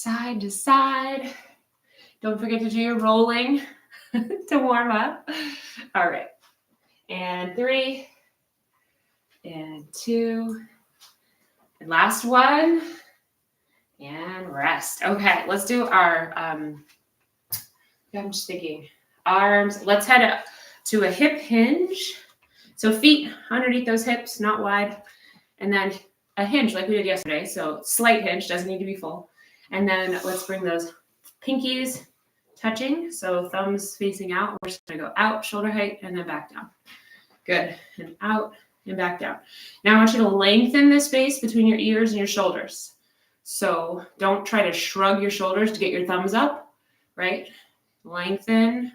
side to side. Don't forget to do your rolling to warm up. All right. And 3 and 2 and last one and rest. Okay, let's do our I'm just thinking arms. Let's head up to a hip hinge. So feet underneath those hips, not wide. And then a hinge like we did yesterday. So slight hinge, doesn't need to be full. And then let's bring those pinkies touching. So thumbs facing out. We're just going to go out, shoulder height, and then back down. Good. And out and back down. Now I want you to lengthen the space between your ears and your shoulders. So don't try to shrug your shoulders to get your thumbs up, right? Lengthen.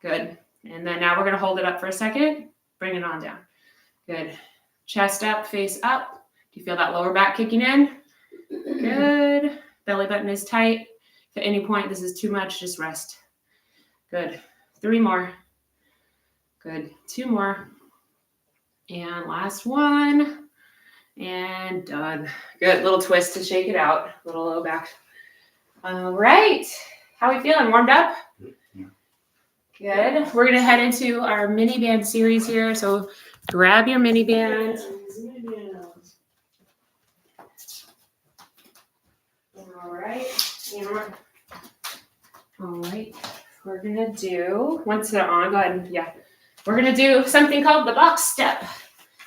Good. And then now we're going to hold it up for a second. Bring it on down. Good. Chest up, face up. Do you feel that lower back kicking in? Good. Belly button is tight. If at any point this is too much, just rest. Good. 3 more. Good. 2 more. And last one. And done. Good. Little twist to shake it out. Little low back. All right. How we feeling? Warmed up? Good. We're going to head into our mini band series here. So grab your mini band. All right. All right. We're going to do, once they're on, go ahead and, we're going to do something called the box step.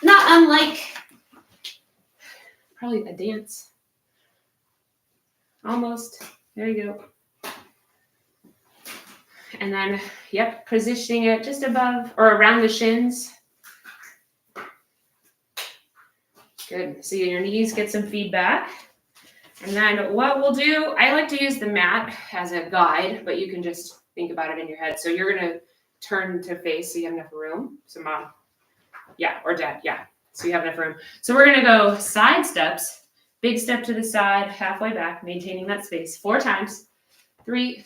Not unlike probably a dance. Almost. There you go. And then, positioning it just above or around the shins. Good. So your knees get some feedback. And then what we'll do, I like to use the mat as a guide, but you can just think about it in your head. So you're going to turn to face so you have enough room. So mom, or dad, so you have enough room. So we're going to go side steps, big step to the side, halfway back, maintaining that space 4 times. 3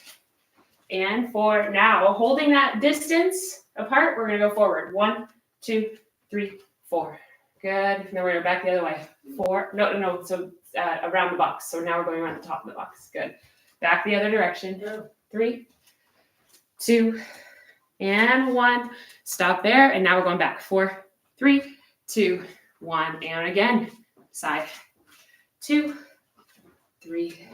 and 4. Now, holding that distance apart, we're going to go forward. 1, 2, 3, 4. Good. Now we're going to back the other way. 4. No. So around the box. So now we're going around the top of the box. Good. Back the other direction. 3, 2, and 1. Stop there. And now we're going back. 4, 3, 2, 1. And again. Side. 2, 3,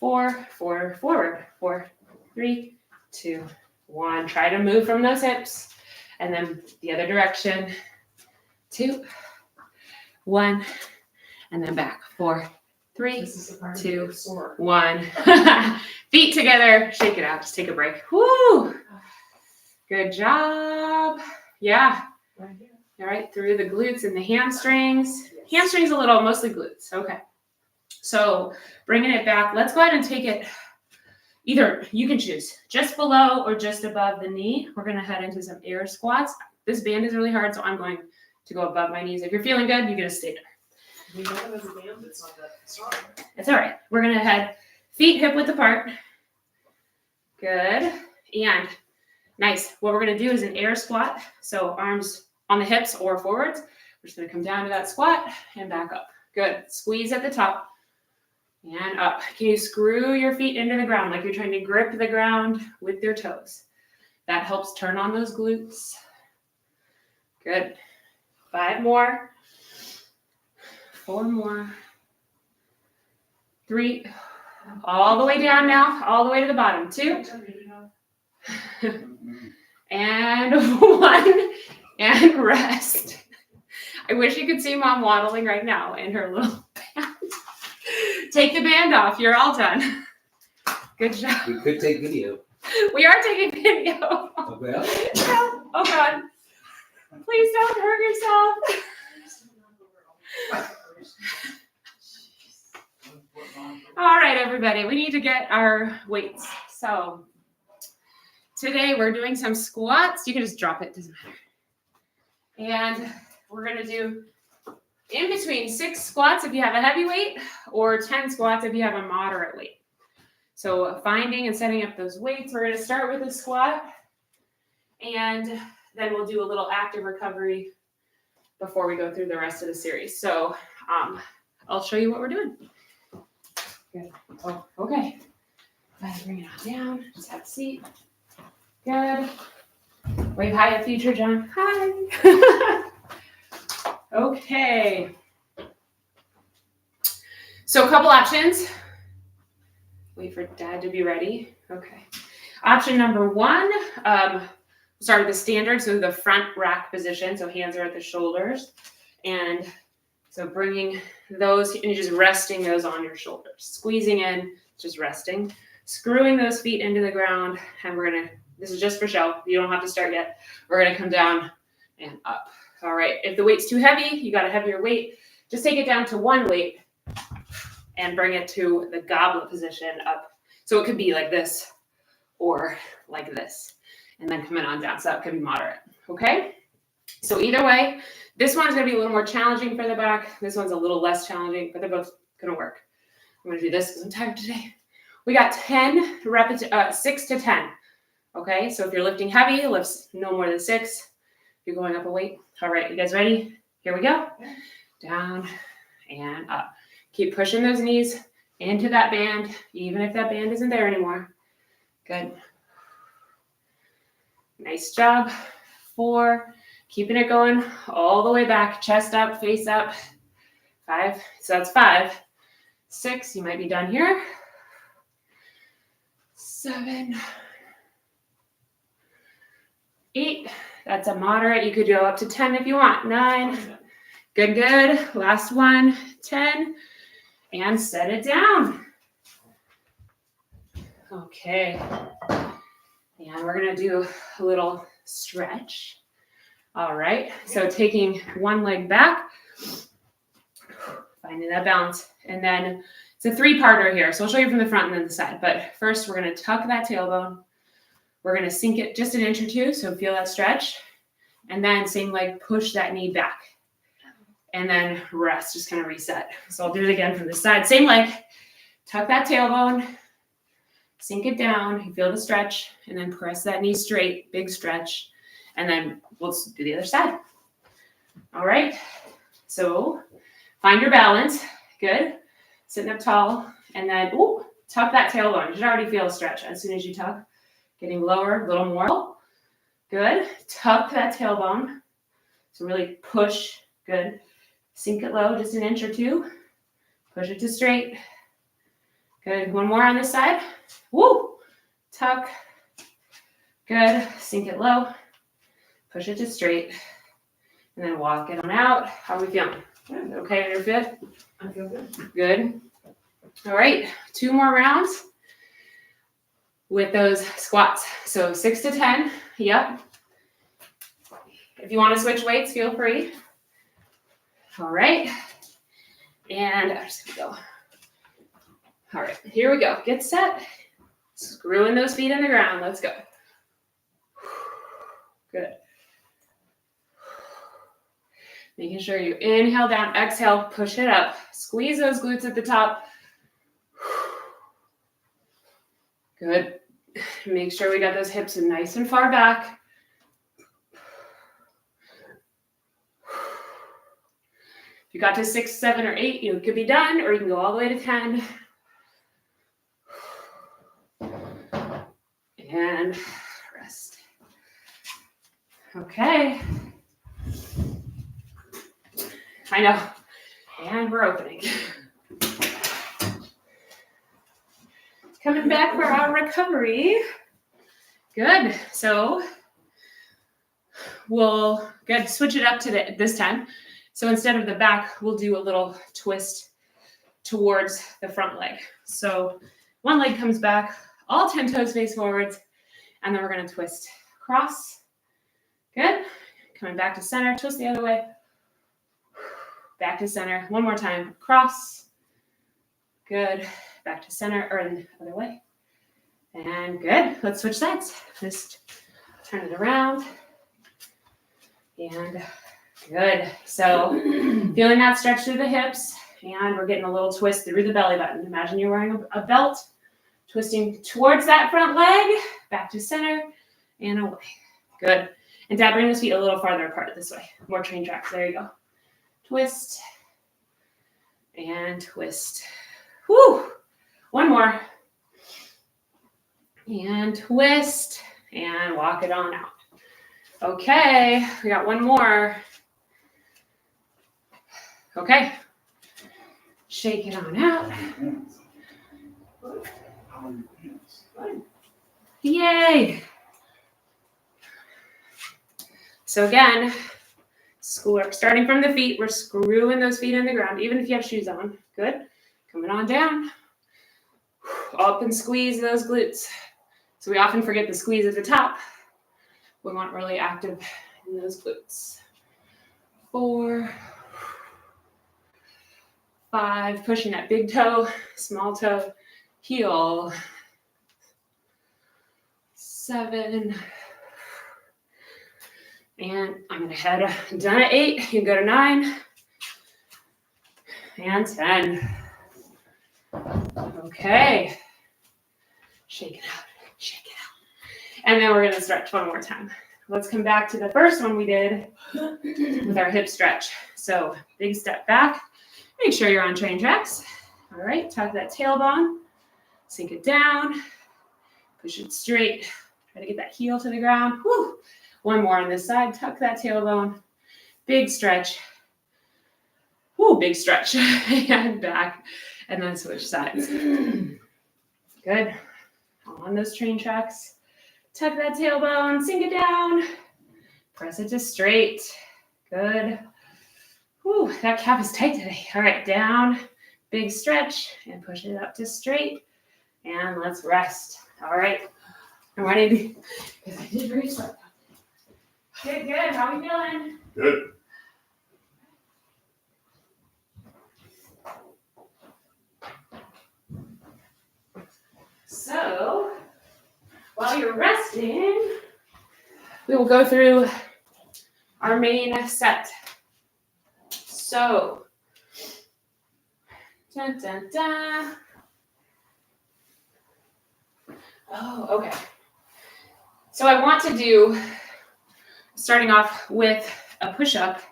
4. 4. Forward. 4, 3, 2, 1. Try to move from those hips. And then the other direction. 2, 1. And then back. 4, 3, 2, 1. Feet together. Shake it out. Just take a break. Woo! Good job. Yeah. All right. Through the glutes and the hamstrings. Hamstrings a little, mostly glutes. Okay. So bringing it back. Let's go ahead and take it. Either you can choose just below or just above the knee. We're going to head into some air squats. This band is really hard, so I'm going to go above my knees. If you're feeling good, you're going to stay there. We know it as a band, it's not that strong. It's all right. We're going to head feet hip width apart. Good. And nice. What we're going to do is an air squat. So arms on the hips or forwards. We're just going to come down to that squat and back up. Good. Squeeze at the top. And up. Can you screw your feet into the ground like you're trying to grip the ground with your toes? That helps turn on those glutes. Good. 5 more. 4 more. 3. All the way down now. All the way to the bottom. 2. And 1. And rest. I wish you could see mom waddling right now in her little band. Take the band off. You're all done. Good job. We could take video. We are taking video. Oh, well? Oh, God. Please don't hurt yourself. All right, everybody. We need to get our weights. So today we're doing some squats. You can just drop it. Doesn't matter. And we're going to do in between 6 squats if you have a heavy weight or 10 squats if you have a moderate weight. So finding and setting up those weights. We're going to start with a squat and then we'll do a little active recovery before we go through the rest of the series. So I'll show you what we're doing. Good. Oh, okay. Go ahead, bring it on down. Just have a seat. Good. Wave hi at future John. Hi. Okay. So a couple options. Wait for dad to be ready. Okay. Option number one, start with the standard, so the front rack position, so hands are at the shoulders. And so bringing those, and you're just resting those on your shoulders. Squeezing in, just resting. Screwing those feet into the ground, and we're gonna, this is just for show, you don't have to start yet. We're gonna come down and up. All right, if the weight's too heavy, you got a heavier weight, just take it down to one weight and bring it to the goblet position up. So it could be like this or like this, and then coming on down. So that could be moderate, okay? So either way, this one's gonna be a little more challenging for the back. This one's a little less challenging, but they're both gonna work. I'm gonna do this because I'm tired today. We got 6 to 10, okay? So if you're lifting heavy, lifts no more than 6. If you're going up a weight. All right, you guys ready? Here we go. Down and up. Keep pushing those knees into that band, even if that band isn't there anymore. Good. Nice job. 4. Keeping it going all the way back. Chest up, face up. 5. So that's 5. 6. You might be done here. 7. 8. That's a moderate. You could go up to 10 if you want. 9. Good, good. Last one. 10. And set it down. Okay. And we're going to do a little stretch. All right. So taking one leg back, finding that balance. And then it's a 3-parter here. So I'll show you from the front and then the side. But first, we're going to tuck that tailbone. We're going to sink it just an inch or two. So feel that stretch. And then same leg, push that knee back. And then rest, just kind of reset. So I'll do it again from the side. Same leg, tuck that tailbone, sink it down, you feel the stretch, and then press that knee straight, big stretch, and then we'll do the other side. All right, so find your balance, good. Sitting up tall, and then, tuck that tailbone. You should already feel a stretch as soon as you tuck. Getting lower, a little more. Good, tuck that tailbone. So really push, good. Sink it low, just an inch or two. Push it to straight. Good. One more on this side. Woo! Tuck. Good. Sink it low. Push it to straight. And then walk it on out. How are we feeling? Good. Okay, you're good? I feel good. Good. All right. 2 more rounds with those squats. So 6 to 10. Yep. If you want to switch weights, feel free. All right, and I'm just gonna go. All right, here we go. Get set. Screwing those feet in the ground. Let's go. Good. Making sure you inhale down, exhale, push it up. Squeeze those glutes at the top. Good. Make sure we got those hips nice and far back. If you got to 6, 7, or 8, you could be done, or you can go all the way to 10. And rest. Okay. I know. And we're opening. Coming back for our recovery. Good. So we'll switch it up to this time. So instead of the back, we'll do a little twist towards the front leg. So one leg comes back, all 10 toes face forwards, and then we're going to twist across. Good. Coming back to center, twist the other way. Back to center. One more time. Cross. Good. Back to center, or the other way. And good. Let's switch sides. Just turn it around. And good. So feeling that stretch through the hips, and we're getting a little twist through the belly button. Imagine you're wearing a belt, twisting towards that front leg, back to center, and away. Good. And Dad, bring those feet a little farther apart this way. More train tracks. There you go. Twist and twist. Whoo! more. And twist and walk it on out. Okay, we got one more. Okay. Shake it on out. Yay. So again, starting from the feet, we're screwing those feet in the ground, even if you have shoes on. Good. Coming on down. Up and squeeze those glutes. So we often forget the squeeze at the top. We want really active in those glutes. 4, 5, pushing that big toe, small toe, heel. 7, and I'm gonna head done at 8. You can go to 9 and 10. Okay. Shake it out, shake it out. And then we're gonna stretch one more time. Let's come back to the first one we did with our hip stretch. So big step back. Make sure you're on train tracks. All right, tuck that tailbone, sink it down, push it straight. Try to get that heel to the ground. Woo. One more on this side. Tuck that tailbone. Big stretch. Woo, big stretch. And back. And then switch sides. Good. On those train tracks. Tuck that tailbone. Sink it down. Press it to straight. Good. Woo, that calf is tight today. All right, down. Big stretch. And push it up to straight. And let's rest. All right. I'm ready because I did very slow. Good, good. How are we feeling? Good. So, while you're resting, we will go through our main set. So, dun, dun, dun. Oh, okay. So I want to do, starting off with a push-up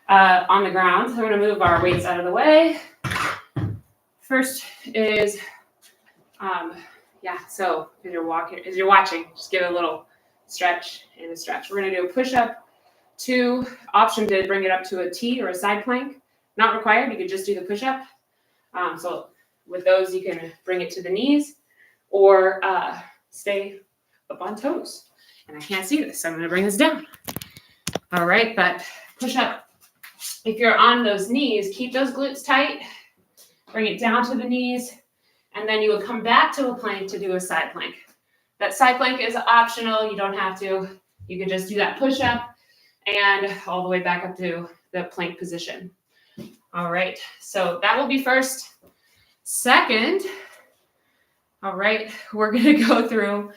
on the ground. So we're going to move our weights out of the way. First is, so as you're watching, just give it a little stretch and a stretch. We're going to do a push-up, 2, option to bring it up to a T or a side plank. Not required, you could just do the push-up. So with those, you can bring it to the knees or stay up on toes. And I can't see this, so I'm going to bring this down. All right, but push up. If you're on those knees, keep those glutes tight. Bring it down to the knees. And then you will come back to a plank to do a side plank. That side plank is optional. You don't have to. You can just do that push up and all the way back up to the plank position. All right, so that will be first. Second, all right, we're going to go through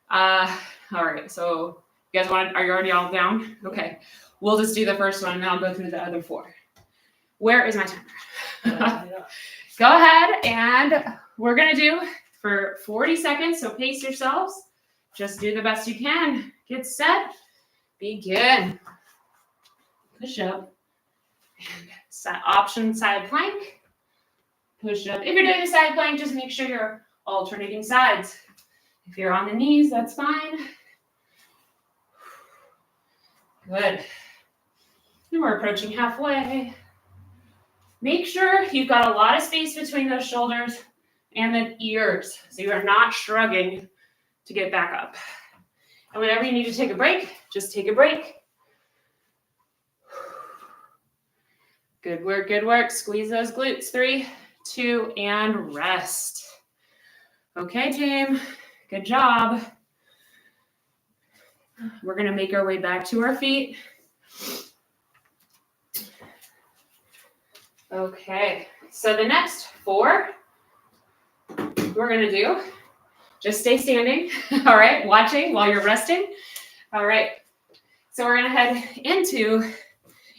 all right, so you guys are you already all down? Okay, we'll just do the first one and then I'll go through the other 4. Where is my timer? Go ahead, and we're gonna do for 40 seconds, so pace yourselves. Just do the best you can. Get set, begin. Push up, and option side plank. Push up. If you're doing a side plank, just make sure you're alternating sides. If you're on the knees, that's fine. Good. And we're approaching halfway. Make sure you've got a lot of space between those shoulders and the ears, so you are not shrugging to get back up. And whenever you need to take a break, just take a break. Good work, good work. Squeeze those glutes. 3, 2, and rest. Okay, team. Good job. We're going to make our way back to our feet. Okay, so the next 4 we're going to do, just stay standing, all right, watching while you're resting. All right, so we're going to head into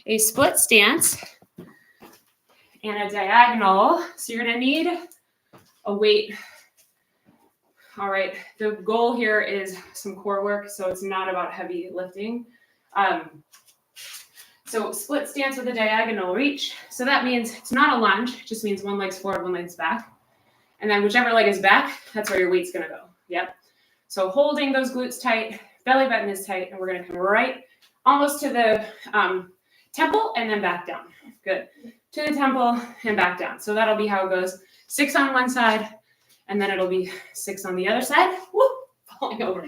a split stance and a diagonal. So you're going to need a weight. All right, the goal here is some core work, so it's not about heavy lifting. So split stance with a diagonal reach. So that means it's not a lunge, it just means one leg's forward, one leg's back. And then whichever leg is back, that's where your weight's gonna go. Yep. So holding those glutes tight, belly button is tight, and we're gonna come right almost to the temple and then back down. Good. To the temple and back down. So that'll be how it goes. 6 on one side, and then it'll be 6 on the other side. Woo! Falling over.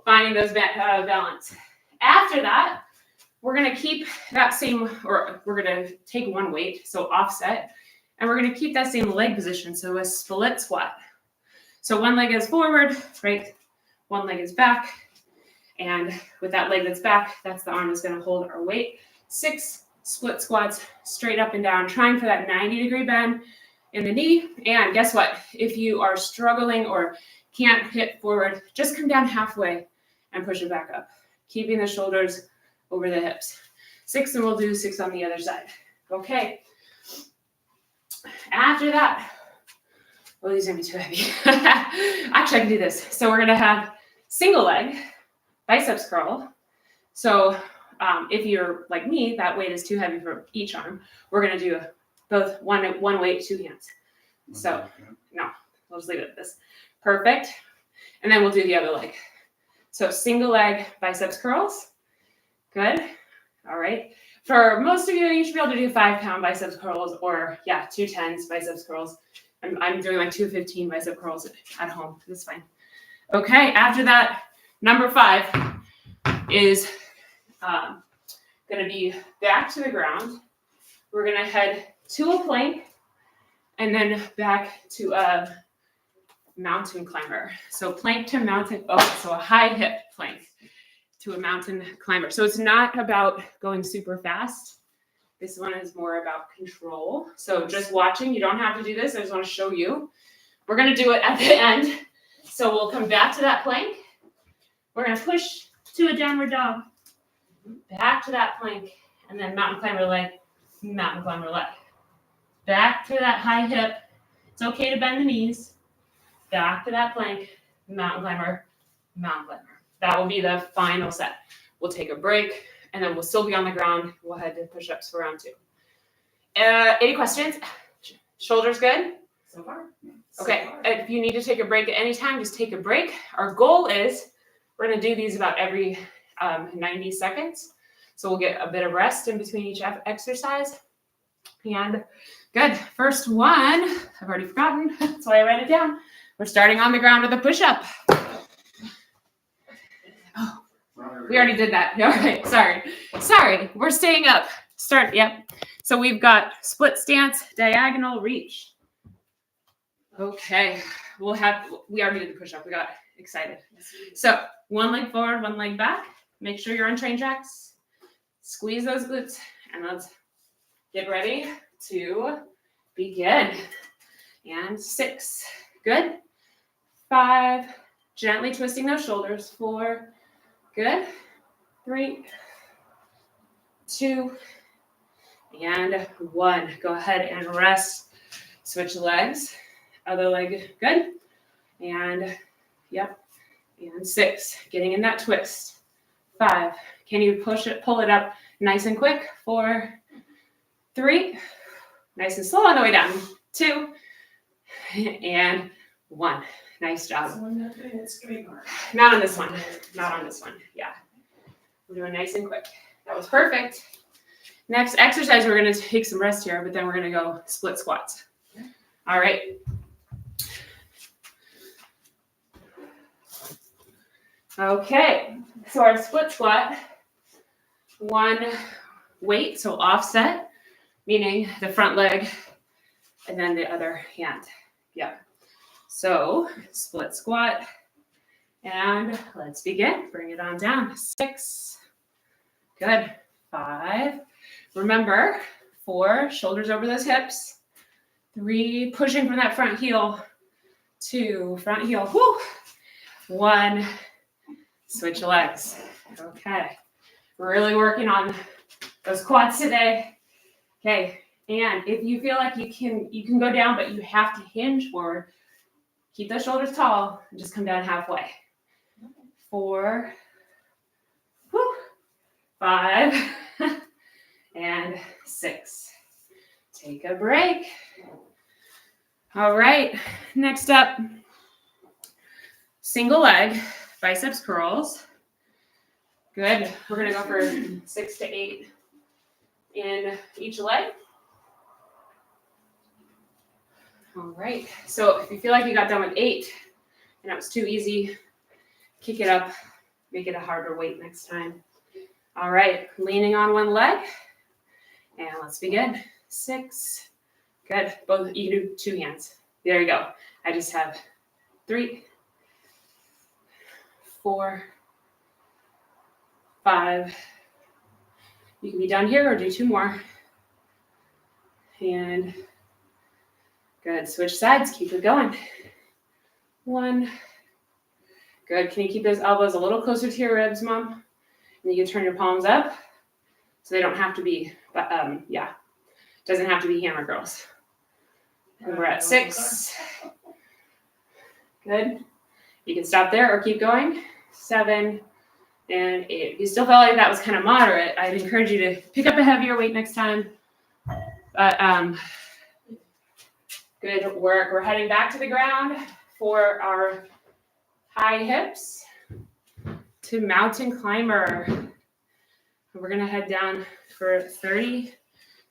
Finding those balance. After that, we're gonna keep that same, or we're gonna take one weight, so offset, and we're gonna keep that same leg position, so a split squat. So one leg is forward, right? One leg is back, and with that leg that's back, that's the arm that's gonna hold our weight. 6 split squats, straight up and down, trying for that 90-degree bend in the knee. And guess what? If you are struggling or can't hit forward, just come down halfway and push it back up, keeping the shoulders over the hips. 6, and we'll do 6 on the other side. Okay. After that, well, these are gonna be too heavy. Actually, I can do this. So we're gonna have single leg, biceps curl. So if you're like me, that weight is too heavy for each arm. We're gonna do both one weight, 2 hands. So no, we'll just leave it at this. Perfect. And then we'll do the other leg. So single leg biceps curls. Good. All right. For most of you, you should be able to do 5-pound biceps curls or 2 10s biceps curls. I'm doing like 2 15 bicep curls at home. That's fine. Okay. After that, number 5 is going to be back to the ground. We're going to head to a plank and then back to a mountain climber. So plank to mountain. Oh, so a high hip plank to a mountain climber. So it's not about going super fast. This one is more about control. So just watching, you don't have to do this. I just want to show you. We're going to do it at the end. So we'll come back to that plank. We're going to push to a downward dog. Back to that plank. And then mountain climber leg, mountain climber leg. Back to that high hip. It's okay to bend the knees. Back to that plank, mountain climber, mountain climber. That will be the final set. We'll take a break, and then we'll still be on the ground. We'll head to push-ups for round 2. Any questions? Shoulders good? So far. Okay. If you need to take a break at any time, just take a break. Our goal is we're going to do these about every 90 seconds. So we'll get a bit of rest in between each exercise. And good. First one, I've already forgotten. That's why I write it down. We're starting on the ground with a push-up. Oh, we already did that. All right. Sorry. We're staying up. Start. Yep. So we've got split stance, diagonal reach. Okay. We already did the push-up. We got excited. So one leg forward, one leg back. Make sure you're on train tracks. Squeeze those glutes, and let's get ready to begin. And 6. Good. 5. Gently twisting those shoulders. 4. Good. 3. 2. And 1. Go ahead and rest. Switch legs. Other leg. Good. And yep. And 6. Getting in that twist. 5. Can you pull it up nice and quick? 4. 3. Nice and slow on the way down. 2. And 1. Nice job. Not on this one. Yeah. We're doing nice and quick. That was perfect. Next exercise, we're going to take some rest here, but then we're going to go split squats. All right. Okay. So our split squat, one weight, so offset, meaning the front leg and then the other hand. Yeah. So split squat, and let's begin. Bring it on down. 6. Good. 5. Remember, 4, shoulders over those hips. 3, pushing from that front heel. 2, front heel. Whoo. 1, switch legs. Okay. We're really working on those quads today. Okay. And if you feel like you can go down, but you have to hinge forward, keep those shoulders tall and just come down halfway. 4, 5, and 6. Take a break. All right, next up, single leg biceps curls. Good. We're gonna go for 6 to 8 in each leg. All right, so if you feel like you got done with 8 and that was too easy, kick it up, make it a harder weight next time. All right, leaning on one leg, and let's begin. 6, good, both, you can do 2 hands. There you go. I just have 3, 4, 5. You can be done here or do 2 more. And good, switch sides, keep it going. 1, good, can you keep those elbows a little closer to your ribs, Mom? And you can turn your palms up so they don't have to be, doesn't have to be hammer curls. And we're at 6. Good. You can stop there or keep going. 7 and 8. If you still felt like that was kind of moderate, I'd encourage you to pick up a heavier weight next time. But good work. We're heading back to the ground for our high hips to mountain climber. We're gonna head down for 30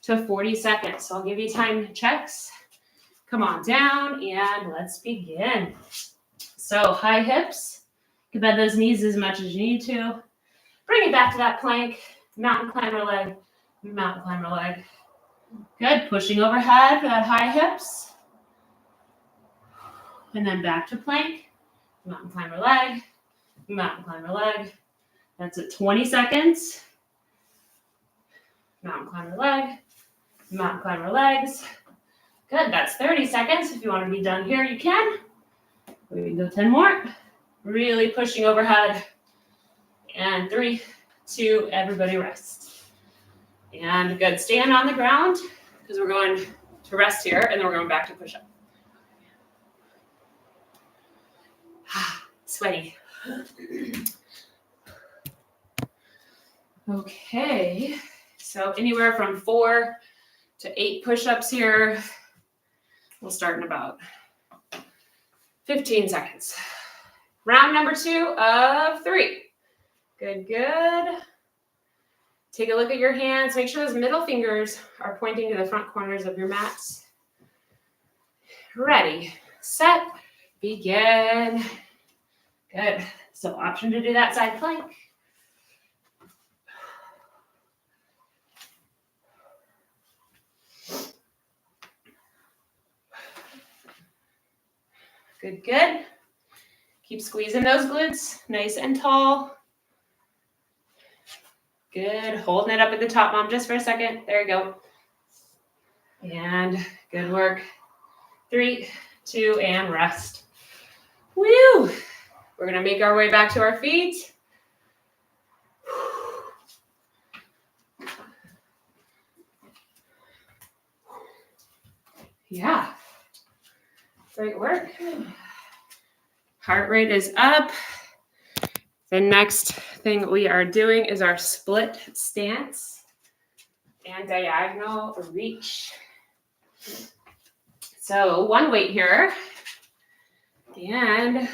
to 40 seconds. So I'll give you time checks. Come on down and let's begin. So high hips, you can bend those knees as much as you need to. Bring it back to that plank, mountain climber leg, mountain climber leg. Good, pushing overhead for that high hips. And then back to plank, mountain climber leg, mountain climber leg. That's at 20 seconds. Mountain climber leg, mountain climber legs. Good, that's 30 seconds. If you want to be done here, you can. We can go 10 more. Really pushing overhead. And 3, 2, everybody rest. And good, stand on the ground because we're going to rest here and then we're going back to push up. Sweaty. Okay, so anywhere from 4 to 8 push-ups here. We'll start in about 15 seconds. Round number 2 of 3. Good, good. Take a look at your hands. Make sure those middle fingers are pointing to the front corners of your mats. Ready, set, begin. Good. So option to do that side plank. Good, good. Keep squeezing those glutes, nice and tall. Good, holding it up at the top, Mom, just for a second. There you go. And good work. 3, 2, and rest. Woo! We're gonna make our way back to our feet. Yeah. Great work. Heart rate is up. The next thing we are doing is our split stance and diagonal reach. So one weight here. And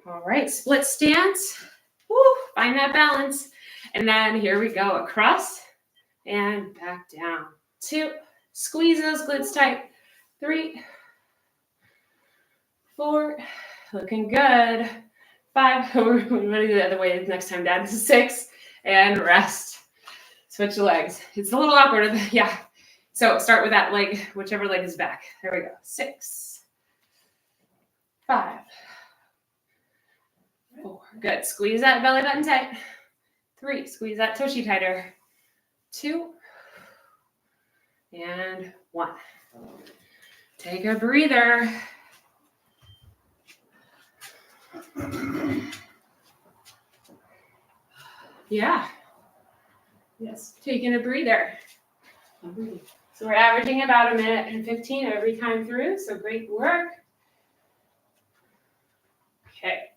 all right, split stance. Woo, find that balance. And then here we go, across and back down. 2, squeeze those glutes tight. 3, 4, looking good. 5, we're gonna do the other way next time, Dad. 6, and rest. Switch the legs. It's a little awkward, yeah. So start with that leg, whichever leg is back. There we go. 6, 5, 4. Good. Squeeze that belly button tight. 3, squeeze that tushy tighter. 2, and 1. Take a breather. Yeah. Yes, taking a breather. So we're averaging about 1 minute and 15 every time through, so great work. Okay.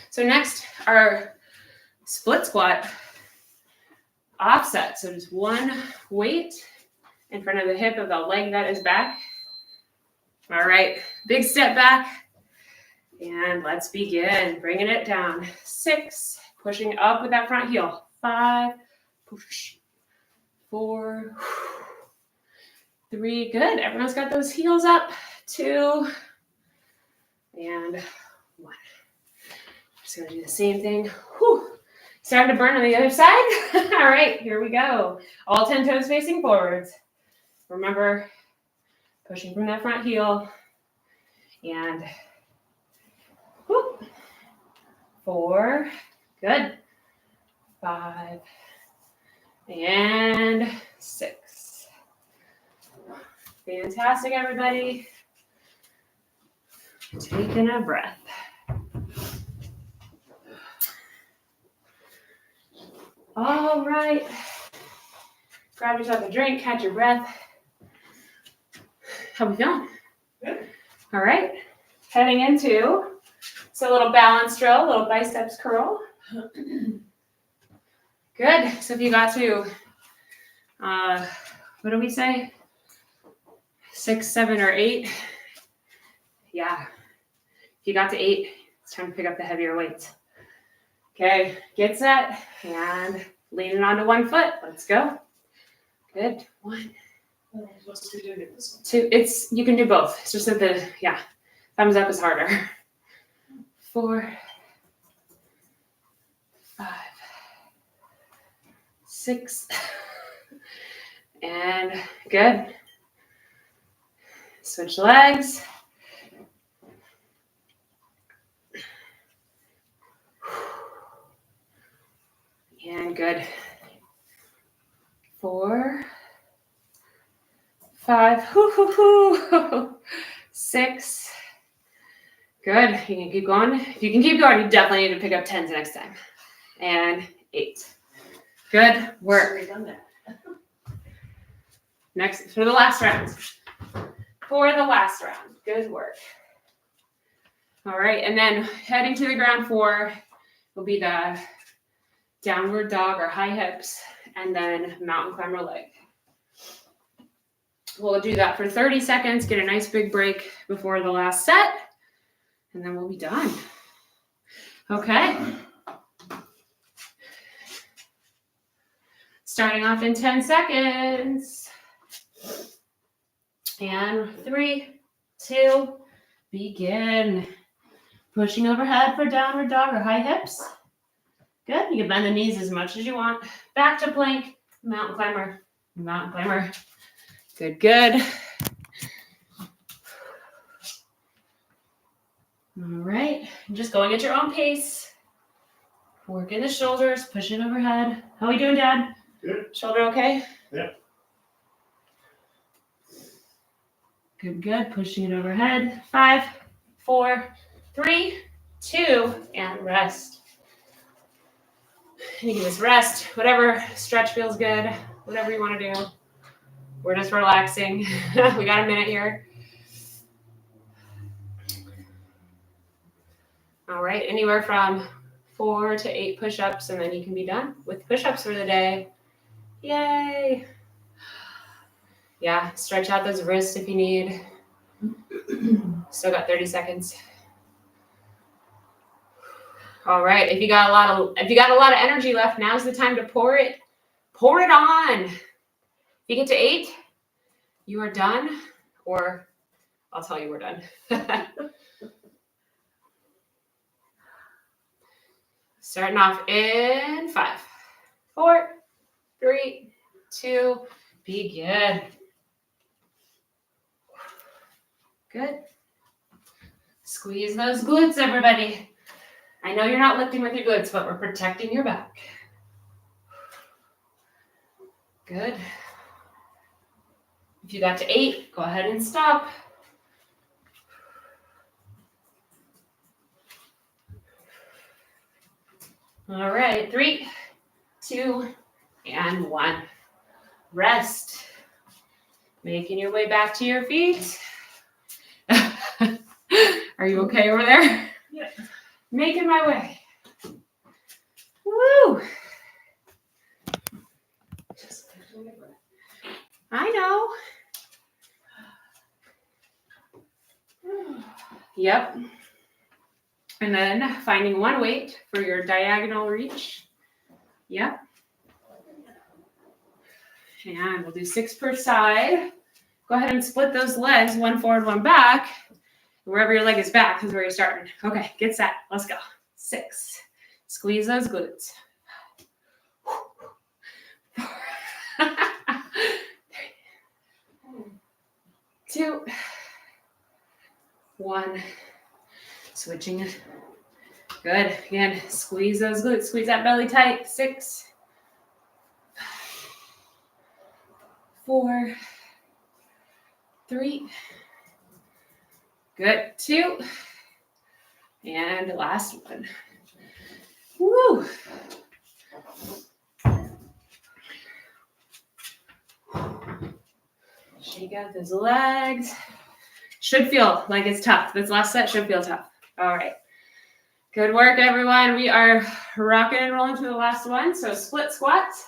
So next, our split squat offset. So just one weight in front of the hip of the leg that is back. All right, big step back. And let's begin. Bringing it down. 6, pushing up with that front heel. 5, push. 4, 3, good. Everyone's got those heels up. 2, and 1. Just gonna do the same thing. Whew. Starting to burn on the other side. All right, here we go. All 10 toes facing forwards. Remember, pushing from that front heel. And whoop. 4, good. 5, and 6. Fantastic, everybody. Taking a breath. All right. Grab yourself a drink, catch your breath. How we feeling? Good. All right. Heading into, so a little balance drill, a little biceps curl. Good. So if you got to, what do we say? 6, 7, or 8. Yeah. If you got to 8, it's time to pick up the heavier weights. Okay, get set and leaning onto one foot. Let's go. Good. 1, I'm supposed to be doing it this one. 2. You can do both. It's just that thumbs up is harder. 4, 5, 6, and good. Switch legs. And good. 4, 5, 6. Good. You can keep going. If you can keep going, you definitely need to pick up 10s next time. And 8. Good work. Already done that. Next, for the last round. Good work. All right, and then heading to the ground 4 will be the downward dog or high hips, and then mountain climber leg. We'll do that for 30 seconds, get a nice big break before the last set, and then we'll be done. Okay. Starting off in 10 seconds. And 3, 2, begin. Pushing overhead for downward dog or high hips. Good. You can bend the knees as much as you want. Back to plank. Mountain climber. Mountain climber. Good, good. All right. Just going at your own pace. Working the shoulders. Pushing overhead. How are we doing, Dad? Good. Shoulder okay? Yeah. Good, good. Pushing it overhead. 5, 4, 3, 2, and rest. You can just rest. Whatever stretch feels good. Whatever you want to do. We're just relaxing. We got a minute here. All right. Anywhere from 4 to 8 push-ups, and then you can be done with push-ups for the day. Yay. Yeah, stretch out those wrists if you need. Still got 30 seconds. All right, if you got a lot of energy left, now's the time to pour it on. If you get to 8, you are done, or I'll tell you we're done. Starting off in 5, 4, 3, 2, begin. Good. Squeeze those glutes, everybody. I know you're not lifting with your glutes, but we're protecting your back. Good. If you got to 8, go ahead and stop. All right, 3, 2, and 1. Rest. Making your way back to your feet. Are you okay over there? Yeah. Making my way. Woo! Just catching your breath. I know. Yep. And then finding one weight for your diagonal reach. Yep. And we'll do 6 per side. Go ahead and split those legs, one forward, one back. Wherever your leg is back is where you're starting. Okay, get set. Let's go. 6. Squeeze those glutes. 2, 1. Switching it. Good. Again, squeeze those glutes. Squeeze that belly tight. 6, 4, 3. Good. 2. And last one. Woo. Shake out those legs. Should feel like it's tough. This last set should feel tough. All right. Good work, everyone. We are rocking and rolling to the last one. So split squats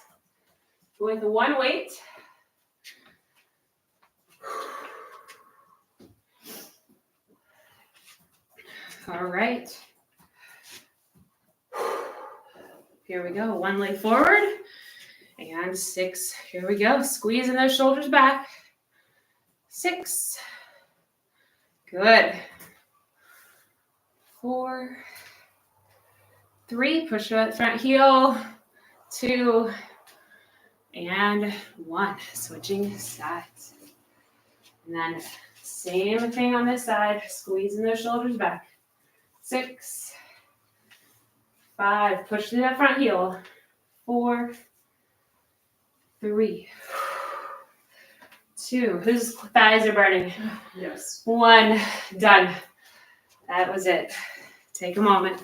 with one weight. All right. Here we go. One leg forward. And 6. Here we go. Squeezing those shoulders back. 6. Good. 4, 3. Push that front heel. 2. And 1. Switching sides. And then same thing on this side. Squeezing those shoulders back. 6, 5. Push through that front heel. 4, 3, 2. Whose thighs are burning? Yes. 1. Done. That was it. Take a moment.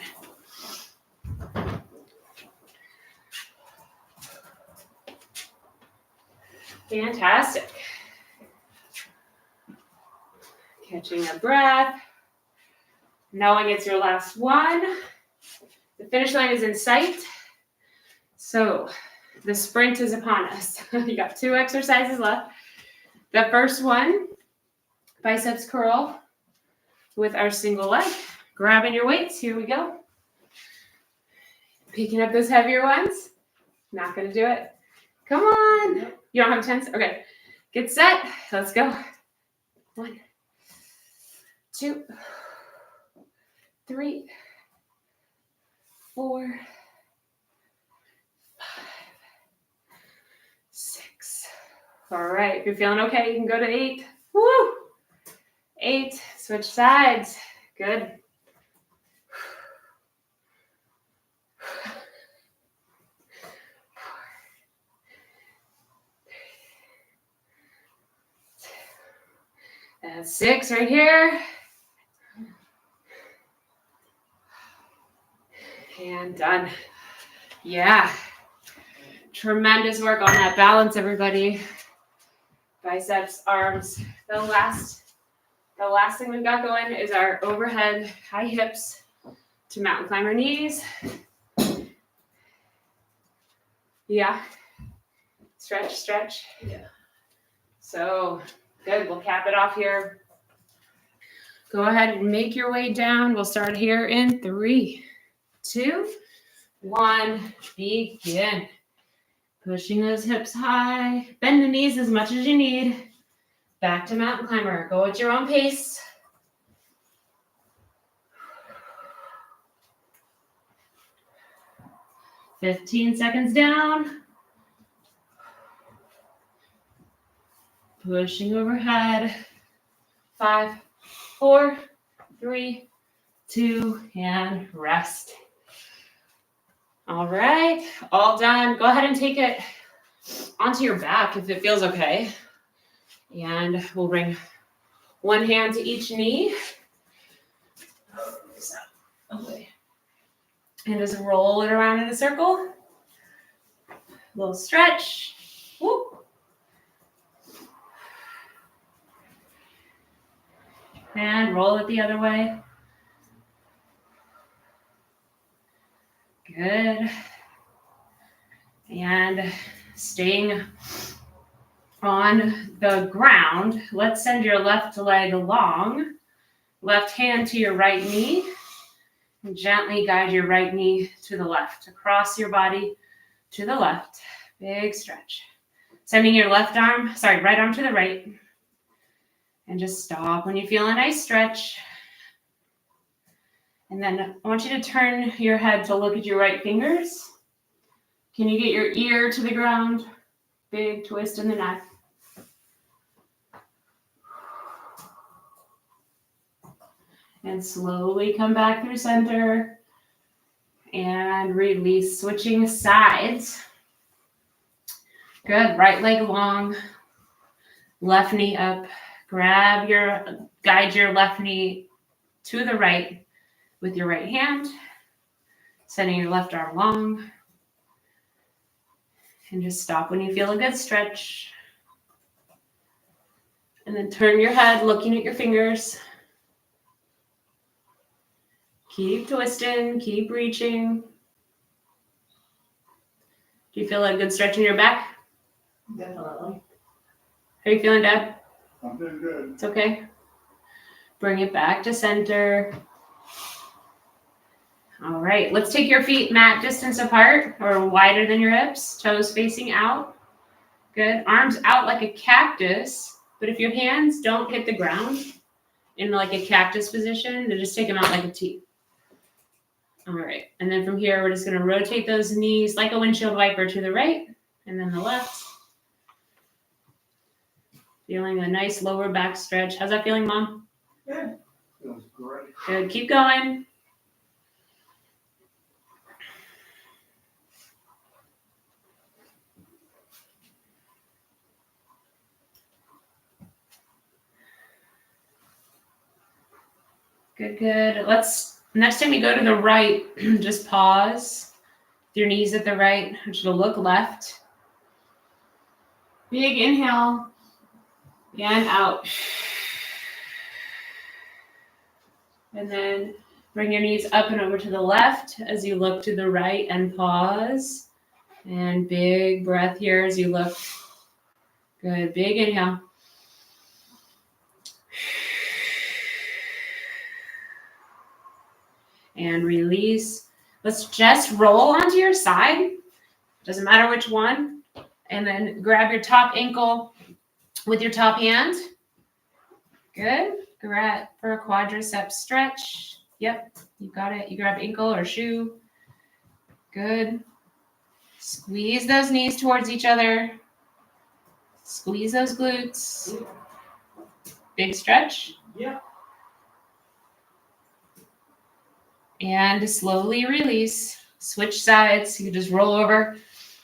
Fantastic. Catching a breath. Knowing it's your last one. The finish line is in sight. So the sprint is upon us. You got 2 exercises left. The first one, biceps curl with our single leg. Grabbing your weights. Here we go. Picking up those heavier ones. Not going to do it. Come on. You don't have tens? Okay. Get set. Let's go. 1, 2, 3, 4, 5, 6. All right. If you're feeling okay, you can go to 8. Woo! 8. Switch sides. Good. That's 6 right here. And done. Yeah. Tremendous work on that balance, everybody. Biceps, arms. The last thing we've got going is our overhead high hips to mountain climber knees. Yeah. Stretch, stretch. Yeah. So good. We'll cap it off here. Go ahead and make your way down. We'll start here in 3, 2, 1. Begin. Pushing those hips high. Bend the knees as much as you need. Back to mountain climber. Go at your own pace. $15 seconds down. Pushing overhead. 5, 4, 3, 2, and rest. All right, all done. Go ahead and take it onto your back if it feels okay. And we'll bring one hand to each knee. Okay. And just roll it around in a circle. A little stretch. Whoop. And roll it the other way. Good. And staying on the ground, let's send your left leg long. left hand to your right knee. And gently guide your right knee to the left, across your body to the left. Big stretch. Sending your right arm to the right. And just stop when you feel a nice stretch. And then I want you to turn your head to look at your right fingers. Can you get your ear to the ground? Big twist in the neck. And slowly come back through center. And release, switching sides. Good, right leg long. Left knee up. Guide your left knee to the right with your right hand. Sending your left arm long. And just stop when you feel a good stretch. And then turn your head, looking at your fingers. Keep twisting, keep reaching. Do you feel a good stretch in your back? Definitely. How are you feeling, Dad? I'm doing good. It's okay. Bring it back to center. All right, let's take your feet mat distance apart or wider than your hips, toes facing out. Good. Arms out like a cactus, but if your hands don't hit the ground in like a cactus position, then just take them out like a T. All right, and then from here, we're just going to rotate those knees like a windshield wiper to the right and then the left. Feeling a nice lower back stretch. How's that feeling, Mom? Good. Feels great. Good. Keep going. Good, good. Next time you go to the right, just pause. With your knees at the right, I want you to look left. Big inhale. And out. And then bring your knees up and over to the left as you look to the right and pause. And big breath here as you look. Good. Big inhale. And release. Let's just roll onto your side. Doesn't matter which one. And then grab your top ankle with your top hand. Good. Grab for a quadricep stretch. Yep, you got it. You grab ankle or shoe. Good. Squeeze those knees towards each other. Squeeze those glutes. Big stretch. Yeah. And slowly release. Switch sides. You can just roll over.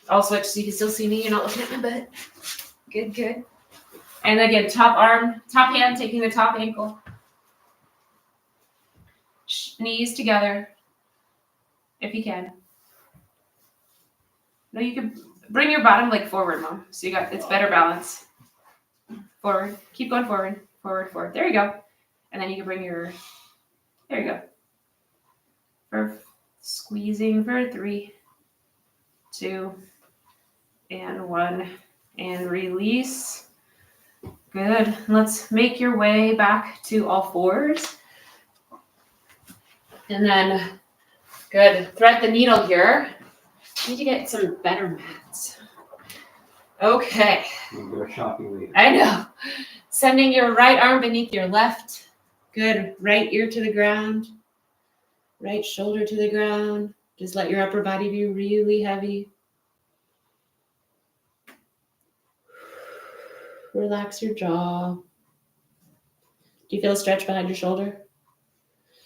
I'll switch so you can still see me. You're not looking at my butt. Good, good. And again, top hand, taking the top ankle. Knees together, if you can. No, you can bring your bottom leg forward, Mom. So it's better balance. Forward. Keep going forward. Forward, forward. There you go. And then you can bring there you go. For squeezing for 3, 2, and 1. And release. Good. Let's make your way back to all fours. And then, good. Thread the needle here. I need to get some better mats. Okay. We'll go shopping later. I know. Sending your right arm beneath your left. Good. Right ear to the ground. Right shoulder to the ground. Just let your upper body be really heavy. Relax your jaw. Do you feel a stretch behind your shoulder?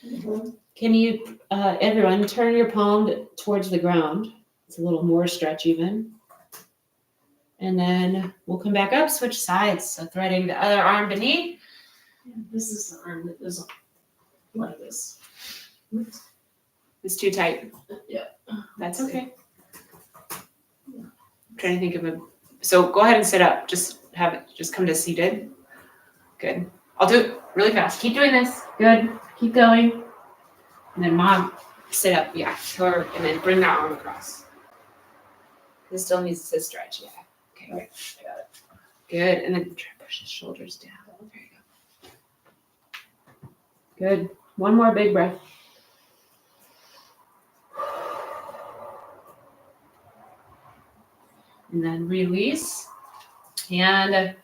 Mm-hmm. Can you, everyone, turn your palm towards the ground? It's a little more stretch even. And then we'll come back up, switch sides. So threading the other arm beneath. This is the arm that goes like this. It's too tight. Yeah. That's okay. I'm trying to think of so go ahead and sit up. Just come to seated. Good. I'll do it really fast. Keep doing this. Good. Keep going. And then Mom, sit up. Yeah. And then bring that arm across. This still needs to stretch. Yeah. Okay. Right. I got it. Good. And then try to push his shoulders down. There you Good. One more big breath. And then release. And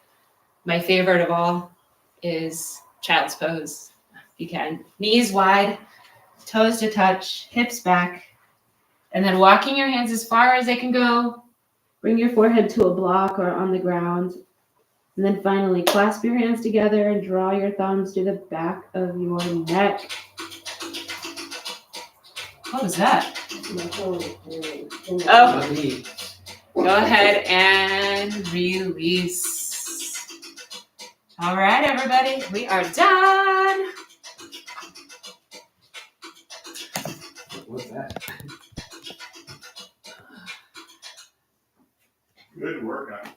my favorite of all is child's pose. If you can. Knees wide, toes to touch, hips back. And then walking your hands as far as they can go. Bring your forehead to a block or on the ground. And then finally, clasp your hands together and draw your thumbs to the back of your neck. What was that? Oh, Let me- go ahead and release. All right, everybody, we are done. What's that? Good workout.